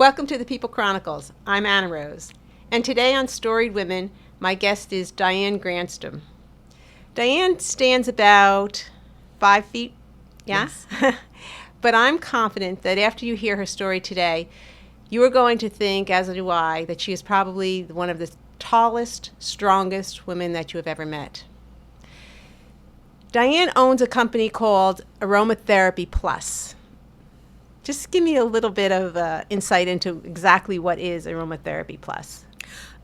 Welcome to the People Chronicles. I'm Annarose. And today on Storied Women, my guest is Diane Grandstrom. Diane stands about 5 feet, yeah? Yes. But I'm confident that after you hear her story today, you are going to think, as do I, that she is probably one of the tallest, strongest women that you have ever met. Diane owns a company called Aromatherapy Plus. Just give me a little bit of insight into exactly what is Aromatherapy Plus.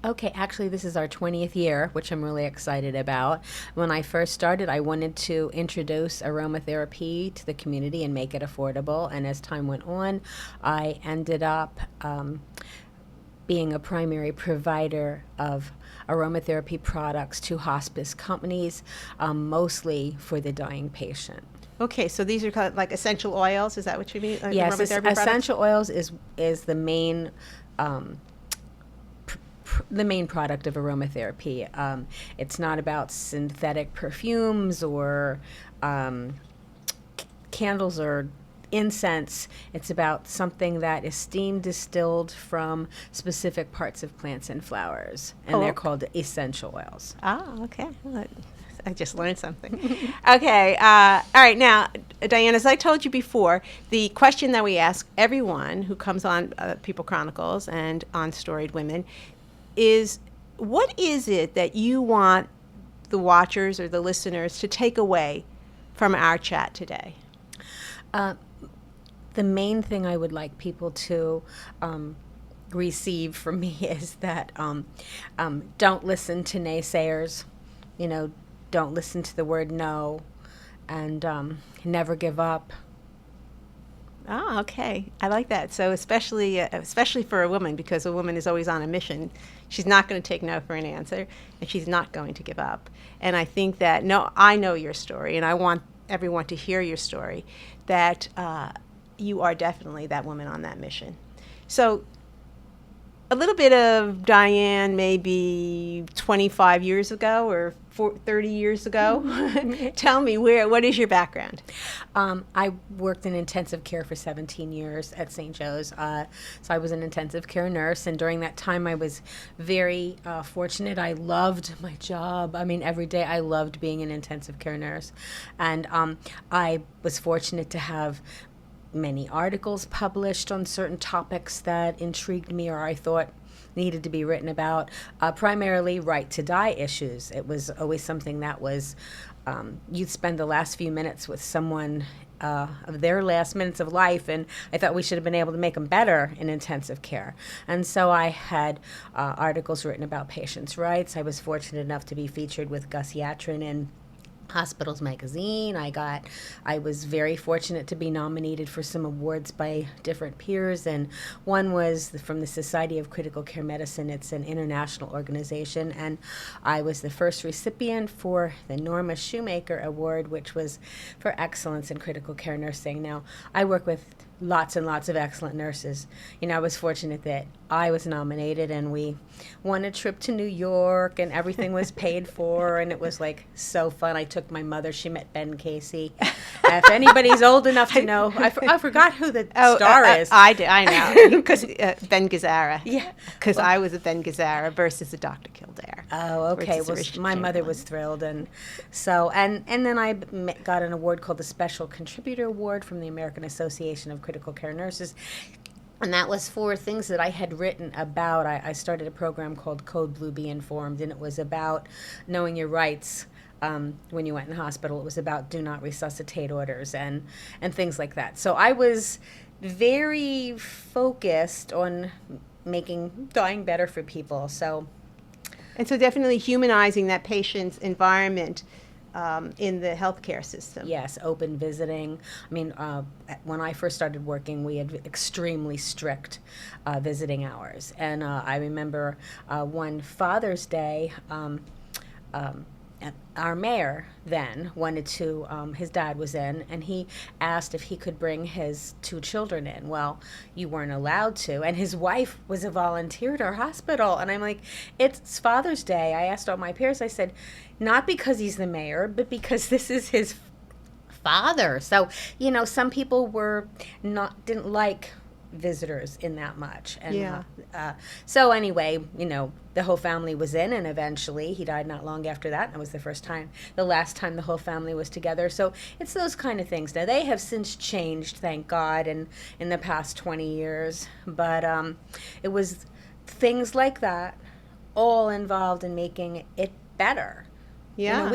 Okay, actually, this is our 20th year, which I'm really excited about. When I first started, I wanted to introduce aromatherapy to the community and make it affordable. And as time went on, I ended up being a primary provider of aromatherapy products to hospice companies, mostly for the dying patient. Okay, so these are kind of like essential oils. Is that what you mean? Yes, essential oils is the main the main product of aromatherapy. It's not about synthetic perfumes or candles or incense. It's about something that is steam distilled from specific parts of plants and flowers, and they're called essential oils. Oh, okay. I just learned something. Okay. All right. Now, Diane, as I told you before, the question that we ask everyone who comes on People Chronicles and on Storied Women is, what is it that you want the watchers or the listeners to take away from our chat today? The main thing I would like people to receive from me is that don't listen to naysayers. Don't listen to the word no, and never give up. Oh, okay. I like that. So especially for a woman, because a woman is always on a mission. She's not going to take no for an answer, and she's not going to give up. And I think that, I know your story, and I want everyone to hear your story, that you are definitely that woman on that mission. So a little bit of Diane maybe 25 years ago or 30 years ago. Tell me, what is your background? I worked in intensive care for 17 years at St. Joe's. So I was an intensive care nurse, and during that time I was very fortunate. I loved my job. I mean, every day I loved being an intensive care nurse. And I was fortunate to have many articles published on certain topics that intrigued me or I thought needed to be written about, primarily right to die issues. It was always something that was, you'd spend the last few minutes with someone of their last minutes of life, and I thought we should have been able to make them better in intensive care. And so I had articles written about patients' rights. I was fortunate enough to be featured with Gus Yatrin in Hospitals Magazine. I was very fortunate to be nominated for some awards by different peers, and one was from the Society of Critical Care Medicine. It's an international organization, and I was the first recipient for the Norma Shoemaker Award, which was for excellence in critical care nursing. Now, I work with lots and lots of excellent nurses. I was fortunate that I was nominated, and we won a trip to New York, and everything was paid for, and it was like so fun. I took my mother. She met Ben Casey. If anybody's old enough to know, I forgot who the star is. I know, because Ben Gazzara. Yeah. Because I was a Ben Gazzara versus a Dr. Kildare. Oh, okay. Well, my mother was thrilled, and so and then I got an award called the Special Contributor Award from the American Association of Critical Care Nurses. And that was for things that I had written about. I started a program called Code Blue Be Informed, and it was about knowing your rights when you went in the hospital. It was about do not resuscitate orders and things like that. So I was very focused on making dying better for people. And so definitely humanizing that patient's environment in the healthcare system. Yes, open visiting. I mean, when I first started working, we had extremely strict visiting hours. And I remember one Father's Day, our mayor then wanted to, his dad was in, and he asked if he could bring his 2 children in. Well, you weren't allowed to, and his wife was a volunteer at our hospital, and I'm like, it's Father's Day. I asked all my peers, I said, not because he's the mayor, but because this is his father. So, some people didn't like visitors in that much. And Yeah. so anyway, the whole family was in, and eventually he died not long after that. That was the last time the whole family was together. So it's those kind of things. Now they have since changed, thank God, in the past 20 years. But it was things like that all involved in making it better. Yeah.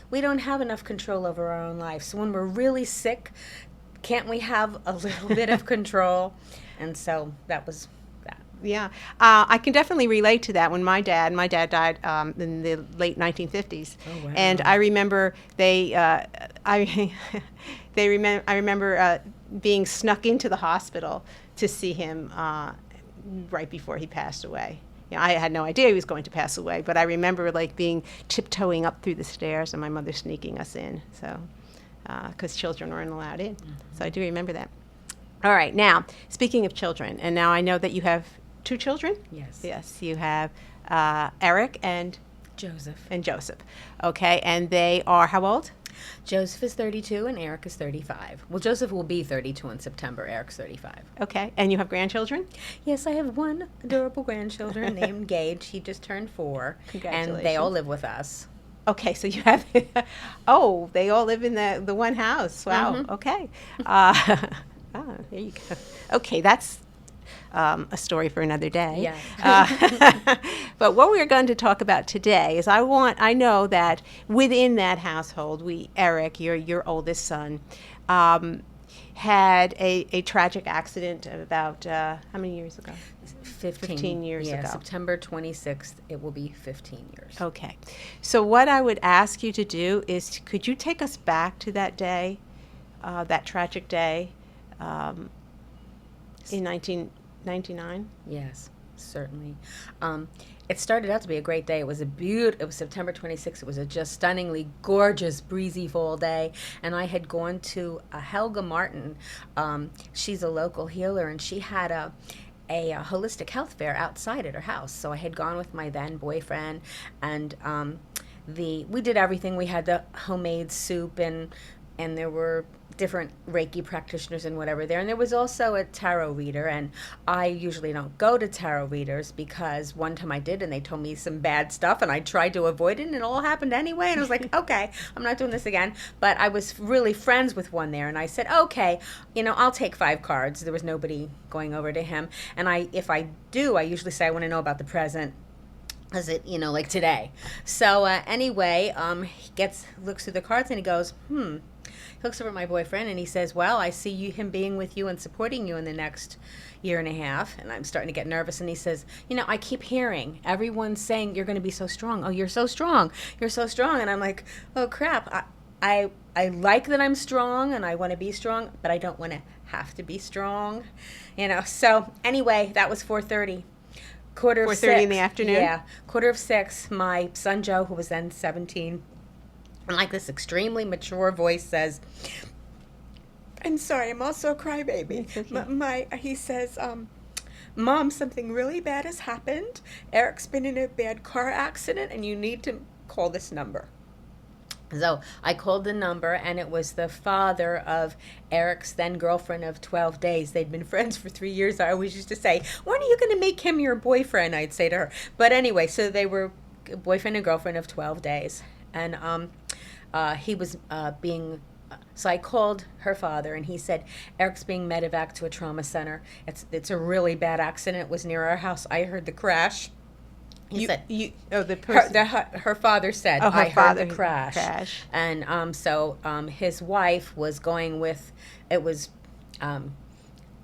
We don't have enough control over our own lives. So when we're really sick, can't we have a little bit of control? And so that was that. Yeah, I can definitely relate to that. When my dad died in the late 1950s, Oh, wow. and I remember I remember being snuck into the hospital to see him right before he passed away. I had no idea he was going to pass away, but I remember being tiptoeing up through the stairs and my mother sneaking us in. So, because children weren't allowed in. Mm-hmm. So I do remember that. All right. Now, speaking of children, and now I know that you have 2 children? Yes. Yes, you have Eric and Joseph. Okay, and they are how old? Joseph is 32 and Eric is 35. Well, Joseph will be 32 in September. Eric's 35. Okay, and you have grandchildren? Yes, I have one adorable grandchildren named Gage. He just turned 4. Congratulations. And they all live with us. Okay, so you have, they all live in the one house. Wow, Mm-hmm. Okay. There you go. Okay, that's a story for another day. Yeah. But what we're going to talk about today is I know that within that household, Eric, your oldest son, had a tragic accident about, how many years ago? 15 years ago. September 26th, it will be 15 years. Okay. So what I would ask you to do is, could you take us back to that day, that tragic day, in 1999? Yes, certainly. It started out to be a great day. It was September 26th. It was a just stunningly gorgeous, breezy fall day. And I had gone to Helga Martin. She's a local healer, and she had a holistic health fair outside at her house. So I had gone with my then boyfriend, and we did everything. We had the homemade soup, and there were different Reiki practitioners and whatever there. And there was also a tarot reader, and I usually don't go to tarot readers because one time I did, and they told me some bad stuff, and I tried to avoid it, and it all happened anyway. And I was like, okay, I'm not doing this again. But I was really friends with one there, and I said, okay, I'll take 5 cards. There was nobody going over to him. And if I do, I usually say I want to know about the present. Is it, like today? So anyway, he looks through the cards, and he goes, He looks over at my boyfriend, and he says, well, I see him being with you and supporting you in the next year and a half. And I'm starting to get nervous. And he says, I keep hearing everyone saying you're going to be so strong. Oh, you're so strong. You're so strong. And I'm like, oh, crap. I like that I'm strong, and I want to be strong, but I don't want to have to be strong. So anyway, that was 4:30. 4:30 in the afternoon? Yeah. 5:45, my son Joe, who was then 17, and like this extremely mature voice says, I'm sorry, I'm also a crybaby. Okay. He says, Mom, something really bad has happened. Eric's been in a bad car accident, and you need to call this number. So I called the number, and it was the father of Eric's then girlfriend of 12 days. They'd been friends for 3 years. I always used to say, when are you going to make him your boyfriend? I'd say to her. But anyway, so they were boyfriend and girlfriend of 12 days. And he was so I called her father, and he said, Eric's being medevac to a trauma center. It's a really bad accident. It was near our house. I heard the crash. He said, the person. her father said, I heard the crash. And so his wife was going with, it was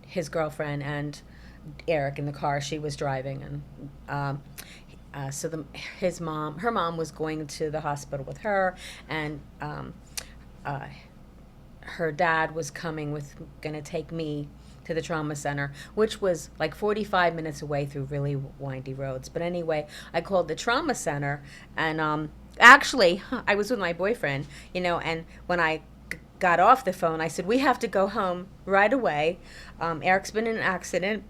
his girlfriend and Eric in the car. She was driving, and so her mom was going to the hospital with her, and her dad was going to take me to the trauma center, which was like 45 minutes away through really windy roads. But anyway, I called the trauma center, and actually, I was with my boyfriend, and when I got off the phone, I said, we have to go home right away. Eric's been in an accident.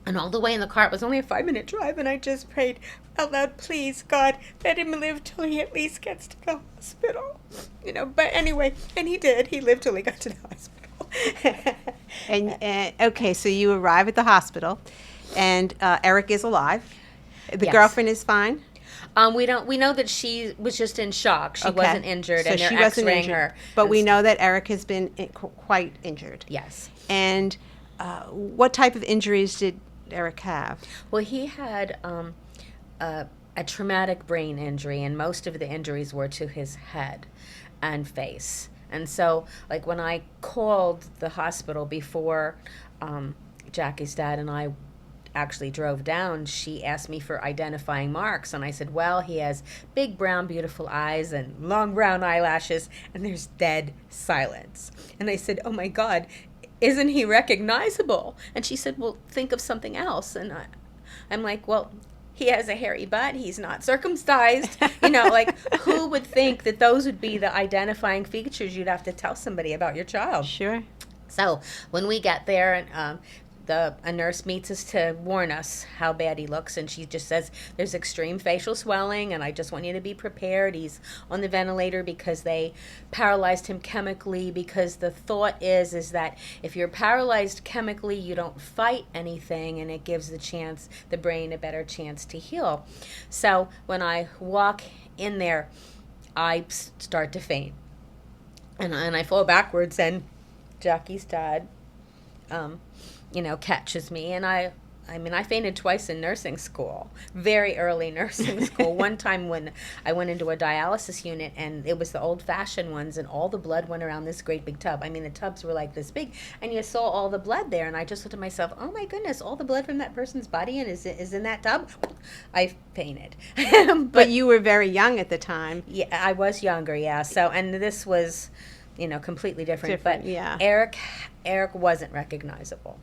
And all the way in the car, it was only a 5-minute drive, and I just prayed out loud, please, God, let him live till he at least gets to the hospital. But anyway, and he did. He lived till he got to the hospital. And okay, so you arrive at the hospital, and Eric is alive. The Yes. girlfriend is fine. We know that she was just in shock. She Okay. wasn't injured, So and they're she wasn't X-raying injured, her. but and we s- know that Eric has been quite injured. Yes. And what type of injuries did Eric have? Well, he had a traumatic brain injury, and most of the injuries were to his head and face. And so, like, when I called the hospital before Jackie's dad and I actually drove down, she asked me for identifying marks, and I said, well, he has big brown beautiful eyes and long brown eyelashes, and there's dead silence. And I said, oh my God, isn't he recognizable? And she said, well, think of something else. And I'm like, well, he has a hairy butt, he's not circumcised. Like, who would think that those would be the identifying features you'd have to tell somebody about your child? Sure. So when we get there, and a nurse meets us to warn us how bad he looks, and she just says there's extreme facial swelling, and I just want you to be prepared. He's on the ventilator because they paralyzed him chemically, because the thought is that if you're paralyzed chemically, you don't fight anything, and it gives the brain a better chance to heal. So when I walk in there, I start to faint, and I fall backwards, and Jackie's dad catches me, and I fainted twice in nursing school, very early nursing school. One time when I went into a dialysis unit, and it was the old-fashioned ones, and all the blood went around this great big tub. The tubs were like this big, and you saw all the blood there, and I just thought to myself, oh my goodness, all the blood from that person's body is in that tub? I fainted. But you were very young at the time. Yeah, I was younger, yeah. So, and this was, completely different. But yeah. Eric wasn't recognizable.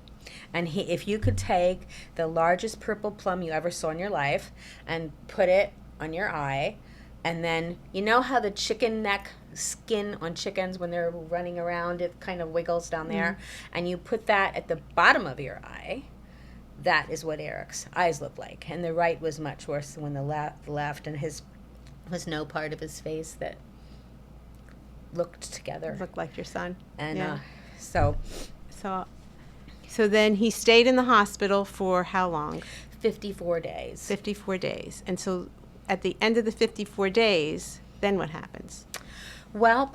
And if you could take the largest purple plum you ever saw in your life and put it on your eye, and then how the chicken neck skin on chickens when they're running around, it kind of wiggles down there, and you put that at the bottom of your eye, that is what Eric's eyes looked like. And the right was much worse than the left, and his was no part of his face that looked together. Looked like your son. And yeah. So then he stayed in the hospital for how long? 54 days. 54 days. And so at the end of the 54 days, then what happens? Well,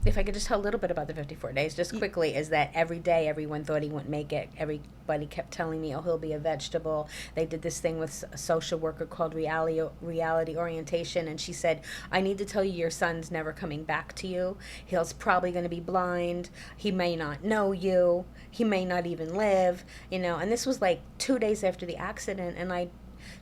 if I could just tell a little bit about the 54 days, just quickly, is that every day everyone thought he wouldn't make it. Everybody kept telling me, oh, he'll be a vegetable. They did this thing with a social worker called reality orientation, and she said, I need to tell you your son's never coming back to you. He's probably going to be blind. He may not know you. He may not even live, And this was like 2 days after the accident, and I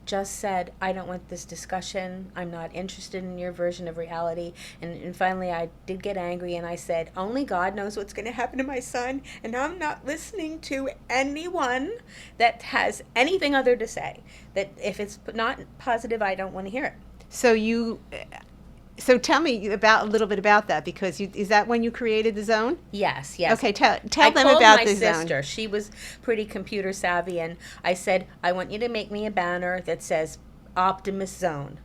just said, I don't want this discussion. I'm not interested in your version of reality. And finally I did get angry, and I said, only God knows what's going to happen to my son, and I'm not listening to anyone that has anything other to say. That if it's not positive, I don't want to hear it. So tell me a little bit about that, because is that when you created the zone? Yes. Okay, tell I them called about my the sister. zone. She was pretty computer savvy, and I said, I want you to make me a banner that says Optimist Zone.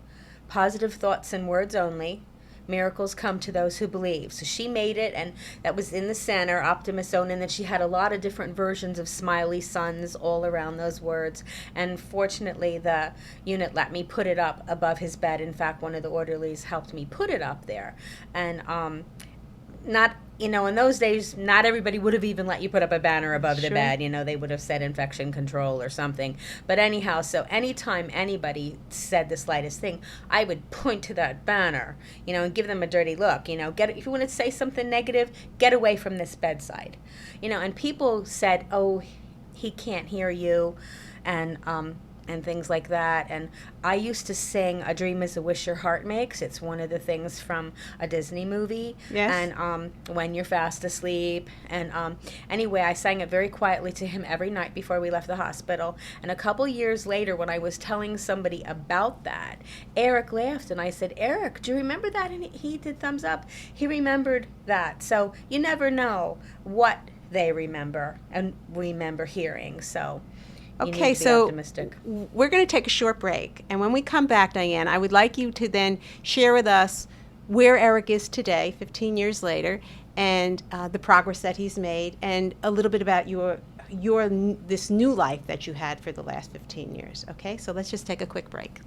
Positive thoughts and words only. Miracles come to those who believe. So she made it, and that was in the center, Optimist Zone, and then she had a lot of different versions of smiley suns all around those words. And fortunately, the unit let me put it up above his bed. In fact, one of the orderlies helped me put it up there. And not, in those days, not everybody would have even let you put up a banner above the bed. They would have said infection control or something. But anyhow, so anytime anybody said the slightest thing, I would point to that banner, and give them a dirty look. If you want to say something negative, get away from this bedside. And people said, oh, he can't hear you, and things like that. And I used to sing A Dream is a Wish Your Heart Makes. It's one of the things from a Disney movie. Yes. And When You're Fast Asleep. And anyway, I sang it very quietly to him every night before we left the hospital. And a couple years later, when I was telling somebody about that, Eric laughed, and I said, Eric, do you remember that? And he did thumbs up. He remembered that. So you never know what they remember and remember hearing. So Okay, so we're going to take a short break. And when we come back, Diane, I would like you to then share with us where Eric is today, 15 years later, and the progress that he's made, and a little bit about this new life that you had for the last 15 years. Okay, so let's just take a quick break.